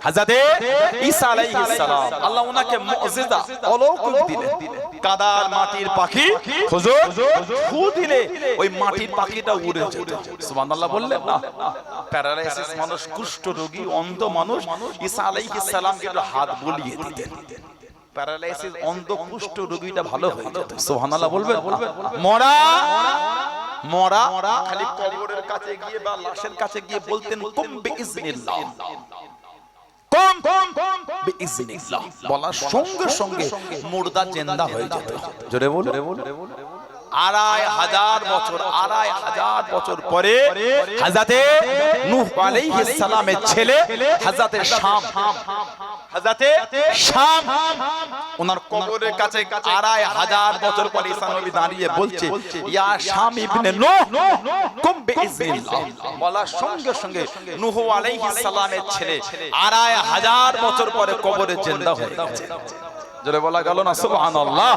হযরতে ঈসা আলাইহিস সালাম আল্লাহ ওনাকে মুজিজা অলৌকিক দিলেন। কাদার মাটির পাখি হুজুর ফু দিলে ওই মাটির পাখিটা উড়ে যেত। সুবহানাল্লাহ বললেন না? প্যারালাইসিস মানুষ, কুষ্ঠ রোগী, অন্ধ মানুষ ঈসা আলাইহিস সালামকে একটু হাত বুলিয়ে দিতেন, প্যারালাইসিস অন্ধ কুষ্ঠ রোগীটা ভালো হয়ে যেত। সুবহানাল্লাহ বলবেন? মরা মরা খালি কবরের কাছে গিয়ে বা লাশের কাছে গিয়ে বলতেন কুম বিইজনিল্লাহ, কম বিইজনিল্লাহ, বলার সঙ্গে সঙ্গে মুর্দা জিন্দা হয়ে যেত। জোরে বল। 2500 বছর পরে হযরতে নূহ আলাইহিস সালামের ছেলে হযরতে শাম ওনার কবরের কাছে 2500 বছর পরে ঈসা নবী দাঁড়িয়ে বলছে ইয়া শাম ইবনে নূহ কুম বিইজনিল্লাহ, বলার সঙ্গে সঙ্গে নূহ আলাইহিস সালামের ছেলে 2500 বছর পরে কবরে জিন্দা হয়ে গেছে। জোরে বলা গেল না সুবহানাল্লাহ?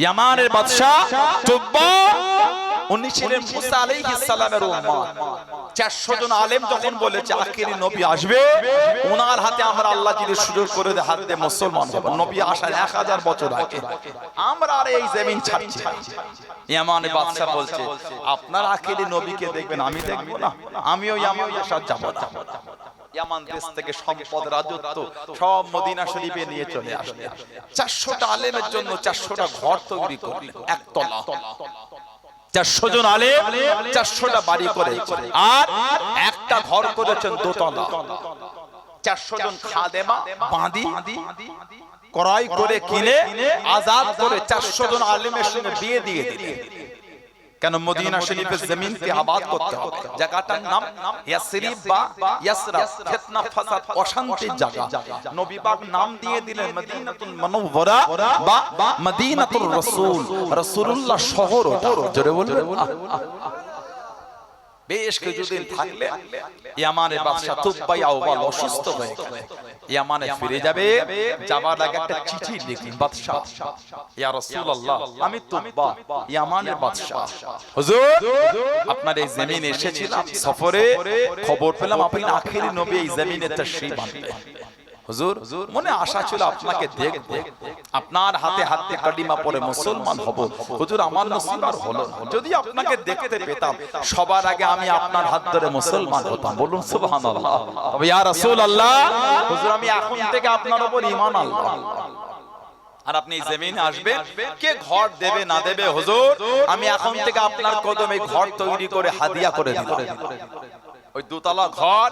ইয়ামানের বাদশা তুব্বা উনি ছিলেন মুসা আলাইহিস সালামের উম্মত। 400 জন আলেম যখন বলেছে আখেরি নবী আসবে, ওনার হাতে আমরা আল্লাহ যদি সুযোগ করে দেয় হাত দিয়ে মুসলমান হব। নবী আসার 1000 বছর আগে আমরা আর এই জমিন ছাড়ছি। ইয়ামানের বাদশা বলছে আপনার আখেরি নবীকে দেখবেন, আমি দেখব না, আমিও ইয়ামানের সাথে যাব না। ইয়ামান দেশ থেকে সম্পদ রাজত্ব সব মদিনা শরীফে নিয়ে চলে আসলে 400টা আলেমের জন্য 400টা ঘর তৈরি করলেন, একতলা। 400 জন আলেম 400টা বাড়ি করেছেন আর একটা ঘর করেছেন দোতলা। 400 জন খাদেমা বাঁধি ক্রয় করে কিনে আজাদ করে 400 জন আলেমের সঙ্গে বিয়ে দিয়ে দিলেন। কেন? মদিনা শরীফের জমিনকে আবাদ করতে হবে। জায়গাটার নাম ইয়াসরিব বা ইয়াসরা, ফিতনা ফাসাদ অশান্তির জায়গা। নবী পাক নাম দিয়ে দিলেন মদিনাতুল মুনাওয়ারা বা মদিনাতুর রাসূল, রাসূলুল্লাহ শহর। জোরে বলবেন? বেশ কিছুদিন থাকলে ইয়ামানের বাদশা তুব্বা আউবাল অসুস্থ হয়ে গেল। ইয়ামানে ফিরে যাবে, যাবার আগে একটা চিঠি লিখলেন, বাদশা ইয়া রাসূলুল্লাহ, আমি তুব্বা ইয়ামানের বাদশা, হুজুর আপনার এই জমিনে এসেছিলাম সফরে, খবর পেলাম আপনি আখেরি নবী এই জমিনে তাশরীফ আনবেন। হুজুর মনে আশা ছিল আপনাকে দেখব, আপনার হাতে হাতে কালিমা পড়ে মুসলমান হব। হুজুর আমার নসিব আর হলো না, যদি আপনাকে দেখতে পেতাম সবার আগে আমি আপনার হাত ধরে মুসলমান হতাম। বলুন সুবহানাল্লাহ। তবে ইয়া রাসূলুল্লাহ, হুজুর আমি এখন থেকে আপনার উপর ঈমান আনলাম আর আপনি জমিনে আসবেন, কে ঘর দেবে না দেবে হুজুর আমি এখন থেকে আপনার কদমে ঘর তৈরি করে হাদিয়া করে দিলাম। ওই দুতলা ঘর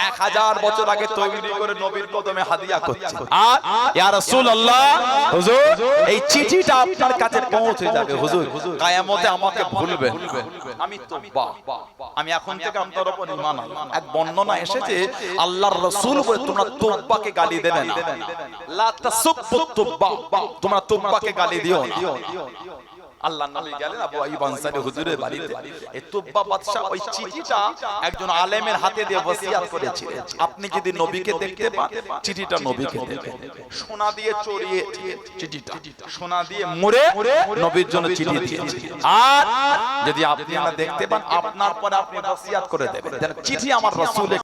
1000 বছর আগে তৈরি করে নবীর কদমে হাদিয়া করছে। আর ইয়া রাসূলুল্লাহ, হুজুর এই চিঠিটা আপনার কাছে পৌঁছে যাবে। হুজুর কিয়ামতে আমাকে ভুলবেন, আমি তুব্বা, আমি এখন থেকে আপনার উপর ঈমান আনলাম। এক বর্ণনা এসেছে আল্লাহর রাসূল বলে তোমরা তুব্বাকে গালি দেবে না, লা তাসুব্বু তুব্বা, তোমরা তুব্বাকে গালি দিও না। আল্লাহ নবী গেলেন আবু আইয়ুব আনসারী হুজুরের বাড়িতে। এই তুব্বা বাদশা ওই চিঠিটা একজন আলেমের হাতে দিয়ে ওসিয়াত করেছিলেন, আপনি যদি নবীকে দেখতে পান চিঠিটা নবীকে দেবেন। সোনা দিয়ে চড়িয়ে চিঠিটা, সোনা দিয়ে মুড়ে নবীর জন্য চিঠি দিয়েছে। আর যদি আপনি না দেখতে পান আপনার পরে আপনি ওসিয়াত করে দেবেন, চিঠি আমার রাসূলের